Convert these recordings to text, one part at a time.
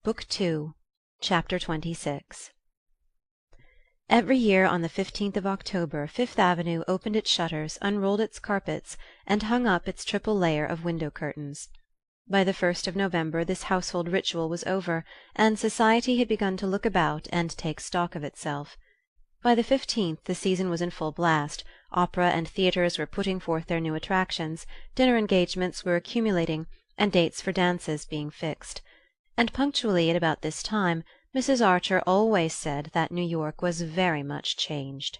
Book 2, Chapter 26. Every year on the 15th of October Fifth Avenue opened its shutters, unrolled its carpets, and hung up its triple layer of window curtains. By the 1st of November this household ritual was over, and society had begun to look about and take stock of itself. By the 15th the season was in full blast. Opera and theatres were putting forth their new attractions, dinner engagements were accumulating, and dates for dances being fixed. And punctually at about this time Mrs. Archer always said that New York was very much changed.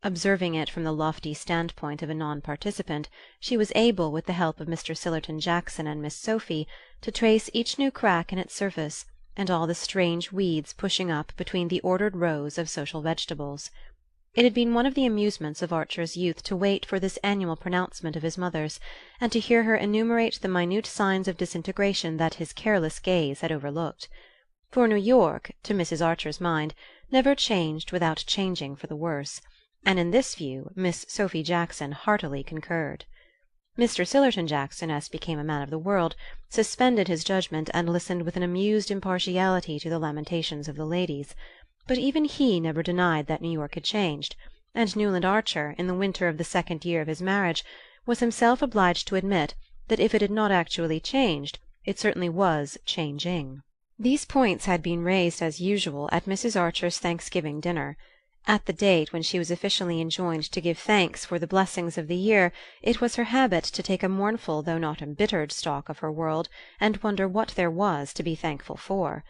Observing it from the lofty standpoint of a non-participant, she was able, with the help of Mr. Sillerton Jackson and Miss Sophy, to trace each new crack in its surface, and all the strange weeds pushing up between the ordered rows of social vegetables. It had been one of the amusements of Archer's youth to wait for this annual pronouncement of his mother's, and to hear her enumerate the minute signs of disintegration that his careless gaze had overlooked. For New York, to Mrs. Archer's mind, never changed without changing for the worse, and in this view Miss Sophy Jackson heartily concurred. Mr. Sillerton Jackson, as became a man of the world, suspended his judgment and listened with an amused impartiality to the lamentations of the ladies. But even he never denied that New York had changed, and Newland Archer, in the winter of the second year of his marriage, was himself obliged to admit that if it had not actually changed, it certainly was changing. These points had been raised as usual at Mrs. Archer's Thanksgiving dinner. At the date when she was officially enjoined to give thanks for the blessings of the year, it was her habit to take a mournful though not embittered stock of her world, and wonder what there was to be thankful for.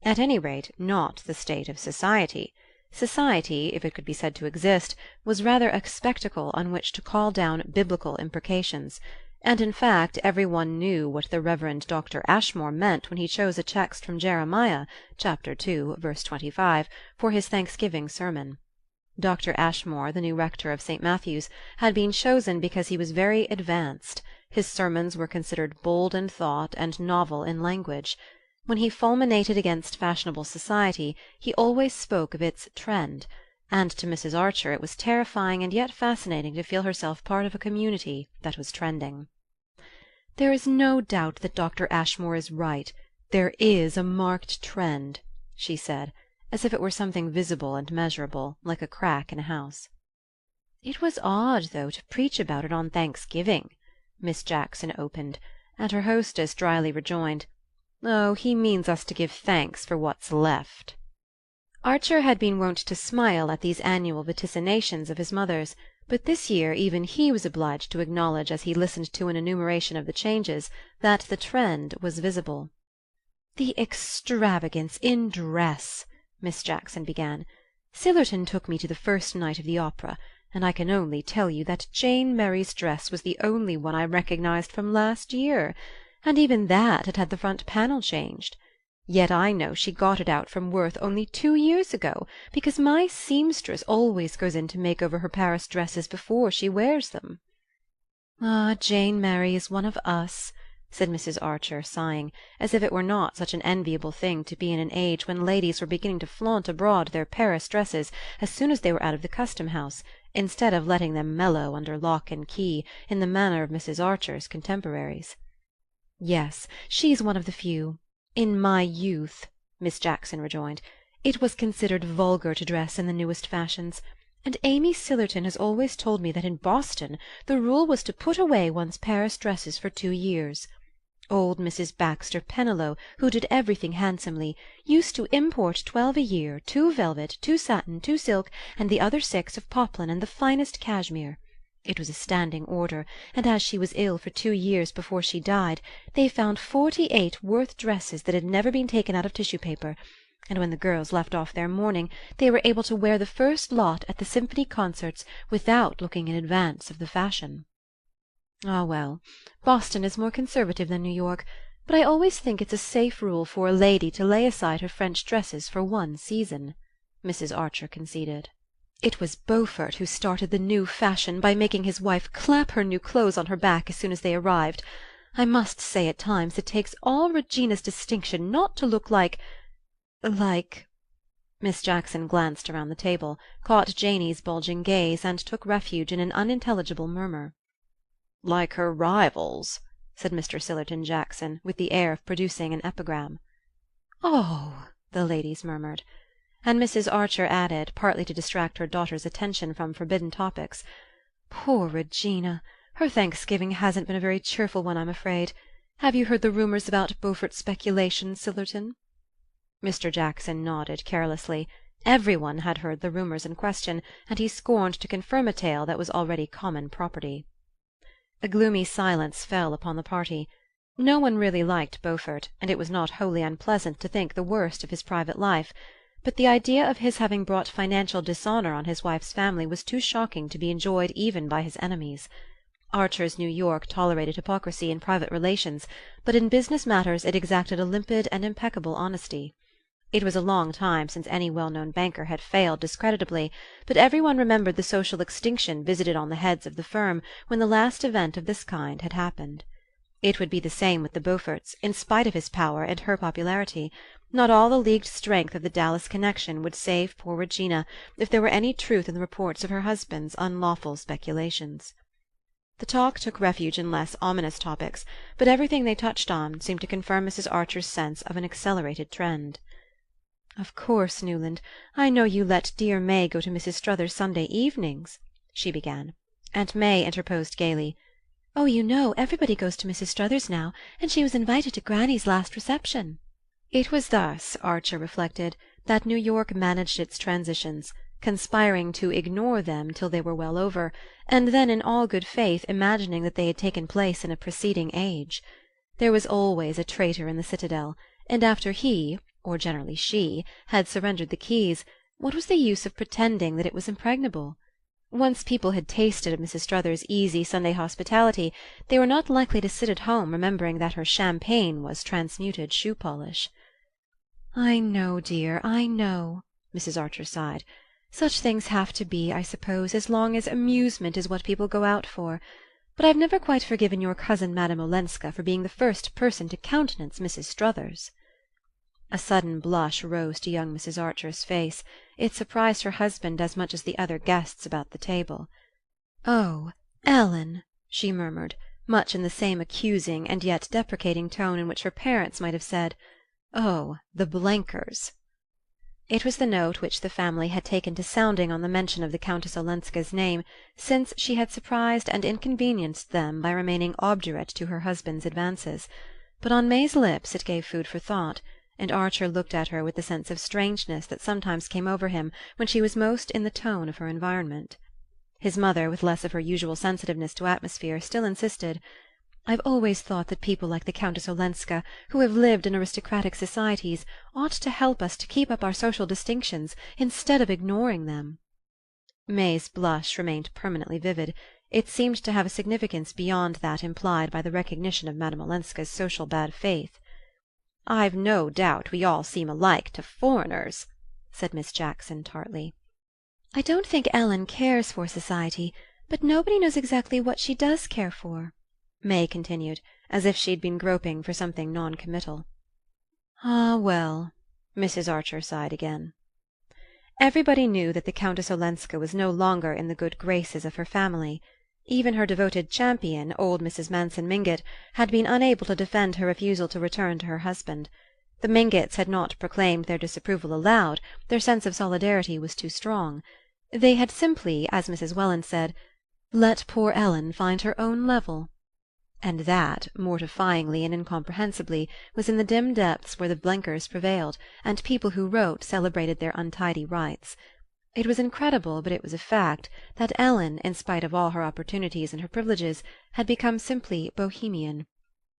At any rate, not the state of society. Society, if it could be said to exist, was rather a spectacle on which to call down biblical imprecations, and in fact every one knew what the Reverend Dr. Ashmore meant when he chose a text from Jeremiah, chapter 2, verse 25, for his Thanksgiving sermon. Dr. Ashmore, the new rector of St. Matthew's, had been chosen because he was very advanced. His sermons were considered bold in thought and novel in language. When he fulminated against fashionable society, he always spoke of its trend, and to Mrs. Archer it was terrifying and yet fascinating to feel herself part of a community that was trending. "There is no doubt that Dr. Ashmore is right. There is a marked trend," she said, as if it were something visible and measurable, like a crack in a house. "It was odd, though, to preach about it on Thanksgiving," Miss Jackson opened, and her hostess dryly rejoined, "Oh, he means us to give thanks for what's left." Archer had been wont to smile at these annual vaticinations of his mother's, but this year even he was obliged to acknowledge as he listened to an enumeration of the changes that the trend was visible. "The extravagance in dress!" Miss Jackson began. "Sillerton took me to the first night of the opera, and I can only tell you that Jane Merry's dress was the only one I recognized from last year, and even that had had the front panel changed. Yet I know she got it out from Worth only 2 years ago, because my seamstress always goes in to make over her Paris dresses before she wears them." "Ah, Jane Merry is one of us," said Mrs. Archer, sighing, as if it were not such an enviable thing to be in an age when ladies were beginning to flaunt abroad their Paris dresses as soon as they were out of the custom-house, instead of letting them mellow under lock and key, in the manner of Mrs. Archer's contemporaries. "Yes, she's one of the few. In my youth," Miss Jackson rejoined, "it was considered vulgar to dress in the newest fashions, and Amy Sillerton has always told me that in Boston the rule was to put away one's Paris dresses for 2 years. Old Mrs. Baxter Pennilow, who did everything handsomely, used to import 12 a year, 2 velvet, 2 satin, 2 silk, and the other 6 of poplin and the finest cashmere. It was a standing order, and as she was ill for 2 years before she died, they found 48 Worth dresses that had never been taken out of tissue paper, and when the girls left off their mourning they were able to wear the first lot at the symphony concerts without looking in advance of the fashion. Ah, well, Boston is more conservative than New York, but I always think it's a safe rule for a lady to lay aside her French dresses for 1 season," Mrs. Archer conceded. "It was Beaufort who started the new fashion by making his wife clap her new clothes on her back as soon as they arrived. I must say at times it takes all Regina's distinction not to look like Miss Jackson glanced around the table, caught Janey's bulging gaze, and took refuge in an unintelligible murmur. "Like her rivals," said Mr. Sillerton Jackson, with the air of producing an epigram. "Oh!" the ladies murmured. And Mrs. Archer added, partly to distract her daughter's attention from forbidden topics, "Poor Regina! Her Thanksgiving hasn't been a very cheerful one, I'm afraid. Have you heard the rumours about Beaufort's speculations, Sillerton?" Mr. Jackson nodded carelessly. Everyone had heard the rumours in question, and he scorned to confirm a tale that was already common property. A gloomy silence fell upon the party. No one really liked Beaufort, and it was not wholly unpleasant to think the worst of his private life, but the idea of his having brought financial dishonour on his wife's family was too shocking to be enjoyed even by his enemies. Archer's New York tolerated hypocrisy in private relations, but in business matters it exacted a limpid and impeccable honesty. It was a long time since any well-known banker had failed discreditably, but every one remembered the social extinction visited on the heads of the firm when the last event of this kind had happened. It would be the same with the Beauforts, in spite of his power and her popularity. Not all the leagued strength of the Dallas connection would save poor Regina if there were any truth in the reports of her husband's unlawful speculations. The talk took refuge in less ominous topics, but everything they touched on seemed to confirm Mrs. Archer's sense of an accelerated trend. "Of course, Newland, I know you let dear May go to Mrs. Struthers's Sunday evenings," she began; and May interposed gaily, "Oh, you know, everybody goes to Mrs. Struthers now, and she was invited to Granny's last reception." It was thus, Archer reflected, that New York managed its transitions, conspiring to ignore them till they were well over, and then in all good faith imagining that they had taken place in a preceding age. There was always a traitor in the citadel, and after he, or generally she, had surrendered the keys, what was the use of pretending that it was impregnable? Once people had tasted of Mrs. Struthers's easy Sunday hospitality, they were not likely to sit at home remembering that her champagne was transmuted shoe-polish. "I know, dear, I know," Mrs. Archer sighed. "Such things have to be, I suppose, as long as amusement is what people go out for. But I've never quite forgiven your cousin Madame Olenska for being the first person to countenance Mrs. Struthers." A sudden blush rose to young Mrs. Archer's face. It surprised her husband as much as the other guests about the table. "Oh, Ellen," she murmured, much in the same accusing and yet deprecating tone in which her parents might have said, "Oh, the Blenkers." It was the note which the family had taken to sounding on the mention of the Countess Olenska's name, since she had surprised and inconvenienced them by remaining obdurate to her husband's advances. But on May's lips it gave food for thought, and Archer looked at her with the sense of strangeness that sometimes came over him when she was most in the tone of her environment. His mother, with less of her usual sensitiveness to atmosphere, still insisted, "I've always thought that people like the Countess Olenska, who have lived in aristocratic societies, ought to help us to keep up our social distinctions, instead of ignoring them." May's blush remained permanently vivid. It seemed to have a significance beyond that implied by the recognition of Madame Olenska's social bad faith. "I've no doubt we all seem alike to foreigners," said Miss Jackson tartly. "I don't think Ellen cares for society, but nobody knows exactly what she does care for," May continued, as if she had been groping for something non-committal. "Ah, well," Mrs. Archer sighed again. Everybody knew that the Countess Olenska was no longer in the good graces of her family. Even her devoted champion, old Mrs. Manson Mingott, had been unable to defend her refusal to return to her husband. The Mingotts had not proclaimed their disapproval aloud; their sense of solidarity was too strong. They had simply, as Mrs. Welland said, "let poor Ellen find her own level." And that, mortifyingly and incomprehensibly, was in the dim depths where the Blenkers prevailed, and people who wrote celebrated their untidy rights. It was incredible, but it was a fact, that Ellen, in spite of all her opportunities and her privileges, had become simply Bohemian.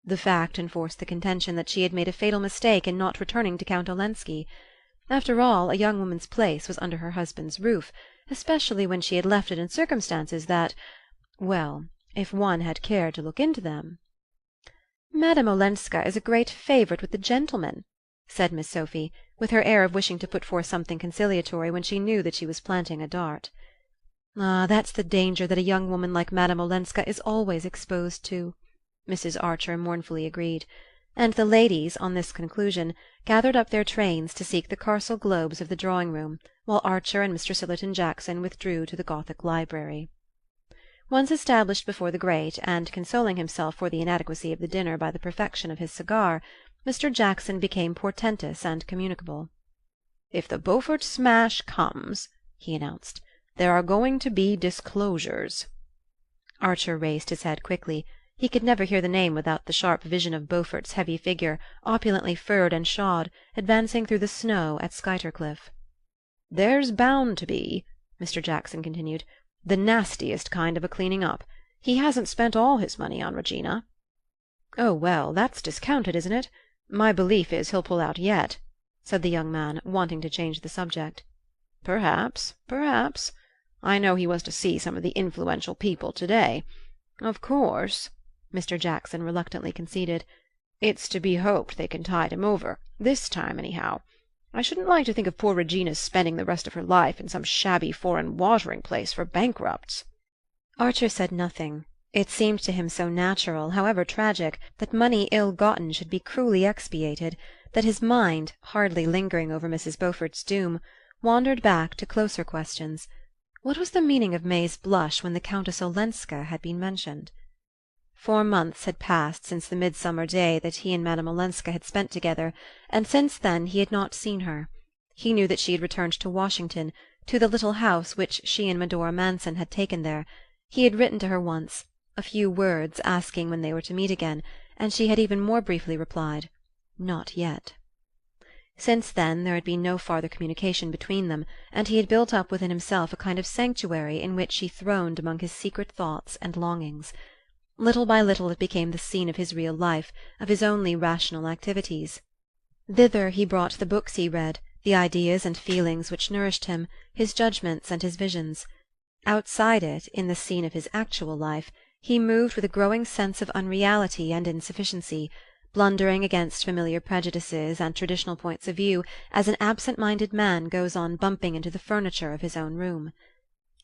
The fact enforced the contention that she had made a fatal mistake in not returning to Count Olenski. After all, a young woman's place was under her husband's roof, especially when she had left it in circumstances that, well, if one had cared to look into them. "Madame Olenska is a great favourite with the gentlemen," said Miss Sophy, with her air of wishing to put forth something conciliatory when she knew that she was planting a dart. "Ah, that's the danger that a young woman like Madame Olenska is always exposed to," Mrs. Archer mournfully agreed; and the ladies, on this conclusion, gathered up their trains to seek the Carcel globes of the drawing-room, while Archer and Mr. Sillerton Jackson withdrew to the Gothic library. Once established before the grate, and consoling himself for the inadequacy of the dinner by the perfection of his cigar, Mr. Jackson became portentous and communicable. "If the Beaufort smash comes," he announced, "there are going to be disclosures." Archer raised his head quickly. He could never hear the name without the sharp vision of Beaufort's heavy figure, opulently furred and shod, advancing through the snow at Skuytercliff. "There's bound to be," Mr. Jackson continued, "the nastiest kind of a cleaning up. He hasn't spent all his money on Regina." "Oh, well, that's discounted, isn't it? My belief is he'll pull out yet," said the young man, wanting to change the subject. "Perhaps, perhaps. I know he was to see some of the influential people to-day. Of course," Mr. Jackson reluctantly conceded, "it's to be hoped they can tide him over, this time anyhow. I shouldn't like to think of poor Regina's spending the rest of her life in some shabby foreign watering place for bankrupts." Archer said nothing. It seemed to him so natural, however tragic, that money ill-gotten should be cruelly expiated, that his mind, hardly lingering over Mrs. Beaufort's doom, wandered back to closer questions. What was the meaning of May's blush when the Countess Olenska had been mentioned? 4 months had passed since the midsummer day that he and Madame Olenska had spent together, and since then he had not seen her. He knew that she had returned to Washington, to the little house which she and Medora Manson had taken there. He had written to her once, a few words, asking when they were to meet again, and she had even more briefly replied, "Not yet." Since then there had been no farther communication between them, and he had built up within himself a kind of sanctuary in which he throned among his secret thoughts and longings. Little by little it became the scene of his real life, of his only rational activities. Thither he brought the books he read, the ideas and feelings which nourished him, his judgments and his visions. Outside it, in the scene of his actual life, he moved with a growing sense of unreality and insufficiency, blundering against familiar prejudices and traditional points of view, as an absent-minded man goes on bumping into the furniture of his own room.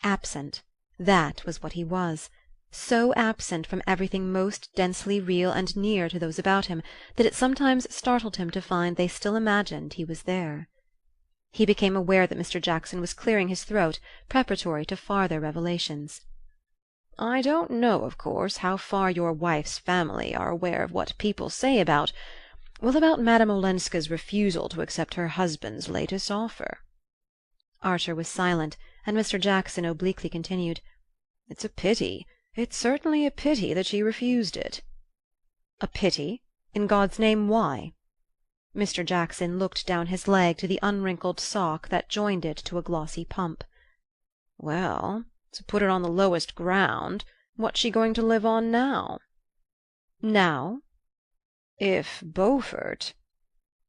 Absent, that was what he was. So absent from everything most densely real and near to those about him that it sometimes startled him to find they still imagined he was there. He became aware that Mr. Jackson was clearing his throat, preparatory to farther revelations. "I don't know, of course, how far your wife's family are aware of what people say about Madame Olenska's refusal to accept her husband's latest offer." Archer was silent, and Mr. Jackson obliquely continued, "It's a pity. It's certainly a pity that she refused it." "A pity? In God's name, why?" Mr. Jackson looked down his leg to the unwrinkled sock that joined it to a glossy pump. "Well, to put it on the lowest ground, what's she going to live on now?" "Now?" "If Beaufort—"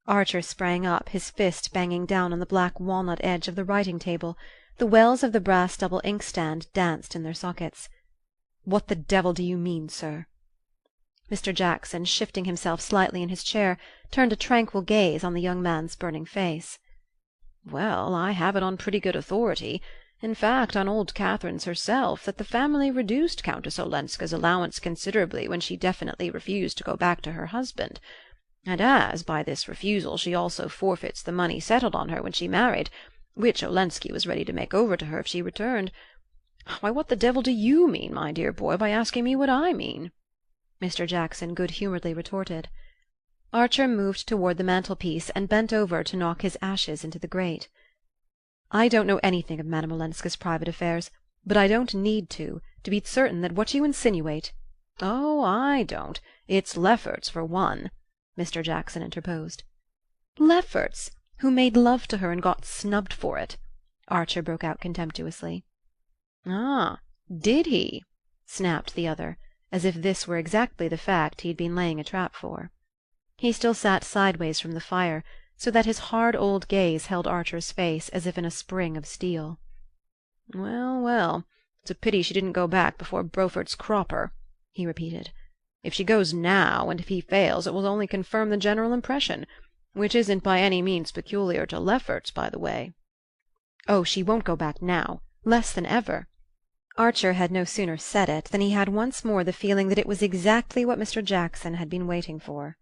Archer sprang up, his fist banging down on the black walnut edge of the writing-table. The wells of the brass double inkstand danced in their sockets. "What the devil do you mean, sir?" Mr. Jackson, shifting himself slightly in his chair, turned a tranquil gaze on the young man's burning face. "Well, I have it on pretty good authority, in fact on old Catherine's herself, that the family reduced Countess Olenska's allowance considerably when she definitely refused to go back to her husband. And as, by this refusal, she also forfeits the money settled on her when she married, which Olenski was ready to make over to her if she returned. Why, what the devil do you mean, my dear boy, by asking me what I mean?" Mr. Jackson good-humoredly retorted. Archer moved toward the mantelpiece and bent over to knock his ashes into the grate. "I don't know anything of Madame Olenska's private affairs, but I don't need to be certain that what you insinuate—" "Oh, I don't. It's Lefferts, for one," Mr. Jackson interposed. "Lefferts, who made love to her and got snubbed for it!" Archer broke out contemptuously. "Ah, did he?" snapped the other, as if this were exactly the fact he had been laying a trap for. He still sat sideways from the fire, so that his hard old gaze held Archer's face as if in a spring of steel. "Well, well, it's a pity she didn't go back before Beaufort's cropper," he repeated. "If she goes now, and if he fails, it will only confirm the general impression, which isn't by any means peculiar to Lefferts, by the way." "Oh, she won't go back now, less than ever." Archer had no sooner said it than he had once more the feeling that it was exactly what Mr. Jackson had been waiting for.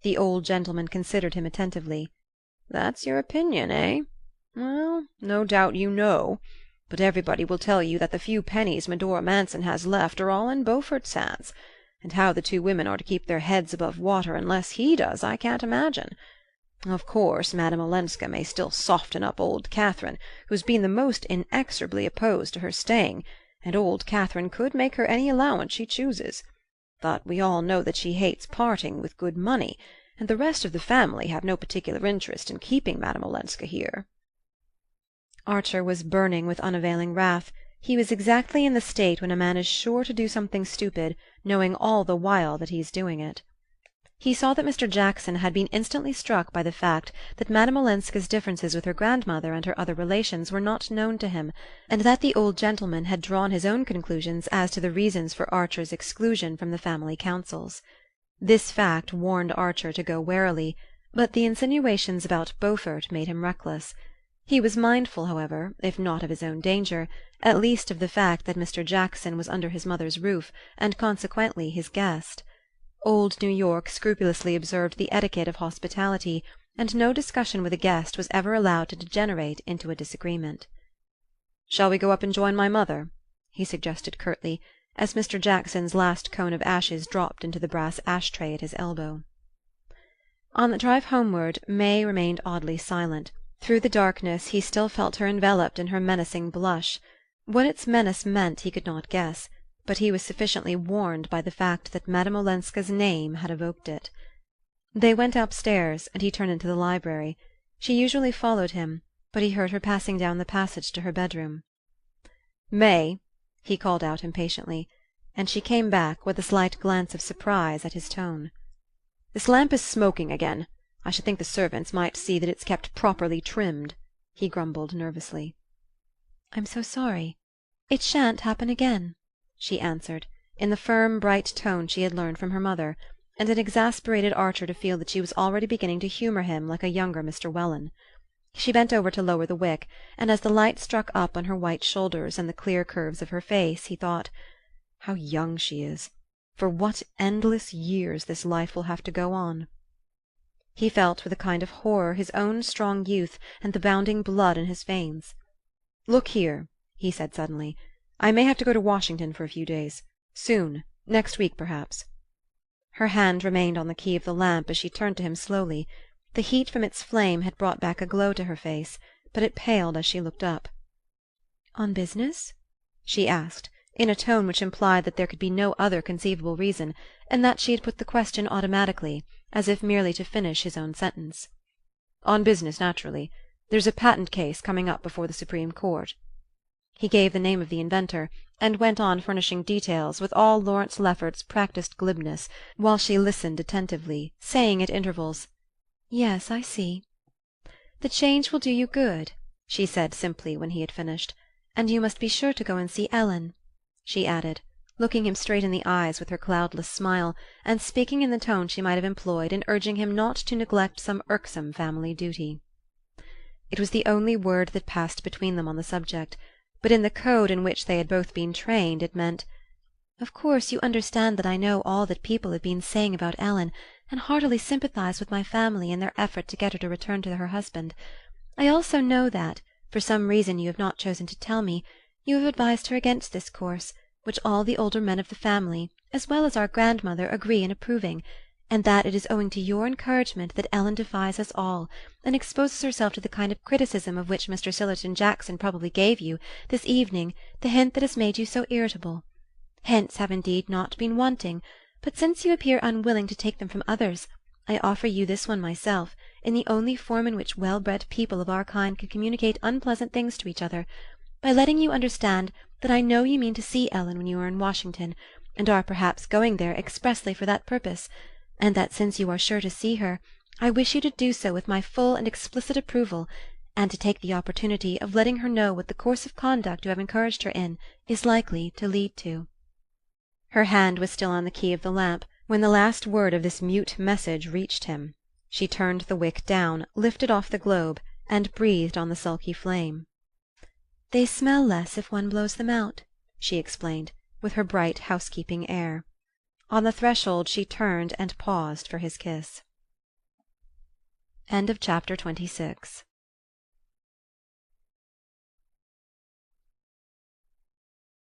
The old gentleman considered him attentively. "That's your opinion, eh? Well, no doubt you know. But everybody will tell you that the few pennies Medora Manson has left are all in Beaufort's hands, and how the two women are to keep their heads above water unless he does, I can't imagine. Of course, Madame Olenska may still soften up old Catherine, who's been the most inexorably opposed to her staying, and old Catherine could make her any allowance she chooses. But we all know that she hates parting with good money, and the rest of the family have no particular interest in keeping Madame Olenska here." Archer was burning with unavailing wrath. He was exactly in the state when a man is sure to do something stupid, knowing all the while that he is doing it. He saw that Mr. Jackson had been instantly struck by the fact that Madame Olenska's differences with her grandmother and her other relations were not known to him, and that the old gentleman had drawn his own conclusions as to the reasons for Archer's exclusion from the family councils. This fact warned Archer to go warily, but the insinuations about Beaufort made him reckless. He was mindful, however, if not of his own danger, at least of the fact that Mr. Jackson was under his mother's roof, and consequently his guest. Old New York scrupulously observed the etiquette of hospitality, and no discussion with a guest was ever allowed to degenerate into a disagreement. "Shall we go up and join my mother?" he suggested curtly, as Mr. Jackson's last cone of ashes dropped into the brass ash-tray at his elbow. On the drive homeward, May remained oddly silent. Through the darkness he still felt her enveloped in her menacing blush. What its menace meant he could not guess, but he was sufficiently warned by the fact that Madame Olenska's name had evoked it. They went upstairs, and he turned into the library. She usually followed him, but he heard her passing down the passage to her bedroom. "May," he called out impatiently, and she came back with a slight glance of surprise at his tone. "This lamp is smoking again. I should think the servants might see that it's kept properly trimmed," he grumbled nervously. "I'm so sorry. It shan't happen again," she answered, in the firm, bright tone she had learned from her mother, and it exasperated Archer to feel that she was already beginning to humour him like a younger Mr. Welland. She bent over to lower the wick, and as the light struck up on her white shoulders and the clear curves of her face, he thought, "How young she is! For what endless years this life will have to go on!" He felt with a kind of horror his own strong youth and the bounding blood in his veins. "Look here," he said suddenly, "I may have to go to Washington for a few days. Soon. Next week, perhaps." Her hand remained on the key of the lamp as she turned to him slowly. The heat from its flame had brought back a glow to her face, but it paled as she looked up. "On business?" she asked, in a tone which implied that there could be no other conceivable reason, and that she had put the question automatically, as if merely to finish his own sentence. "On business, naturally. There's a patent case coming up before the Supreme Court." He gave the name of the inventor, and went on furnishing details with all Lawrence Lefferts's practised glibness, while she listened attentively, saying at intervals, "Yes, I see." "The change will do you good," she said simply when he had finished. "And you must be sure to go and see Ellen," she added, looking him straight in the eyes with her cloudless smile, and speaking in the tone she might have employed in urging him not to neglect some irksome family duty. It was the only word that passed between them on the subject, but in the code in which they had both been trained it meant, "Of course you understand that I know all that people have been saying about Ellen, and heartily sympathize with my family in their effort to get her to return to her husband. I also know that, for some reason you have not chosen to tell me, you have advised her against this course, which all the older men of the family, as well as our grandmother, agree in approving, and that it is owing to your encouragement that Ellen defies us all, and exposes herself to the kind of criticism of which Mr. Sillerton Jackson probably gave you, this evening, the hint that has made you so irritable. Hints have indeed not been wanting, but since you appear unwilling to take them from others, I offer you this one myself, in the only form in which well-bred people of our kind can communicate unpleasant things to each other, by letting you understand that I know you mean to see Ellen when you are in Washington, and are perhaps going there expressly for that purpose, and that since you are sure to see her, I wish you to do so with my full and explicit approval, and to take the opportunity of letting her know what the course of conduct you have encouraged her in is likely to lead to." Her hand was still on the key of the lamp when the last word of this mute message reached him. She turned the wick down, lifted off the globe, and breathed on the sulky flame. "They smell less if one blows them out," she explained, with her bright housekeeping air. On the threshold she turned and paused for his kiss. End of chapter 26.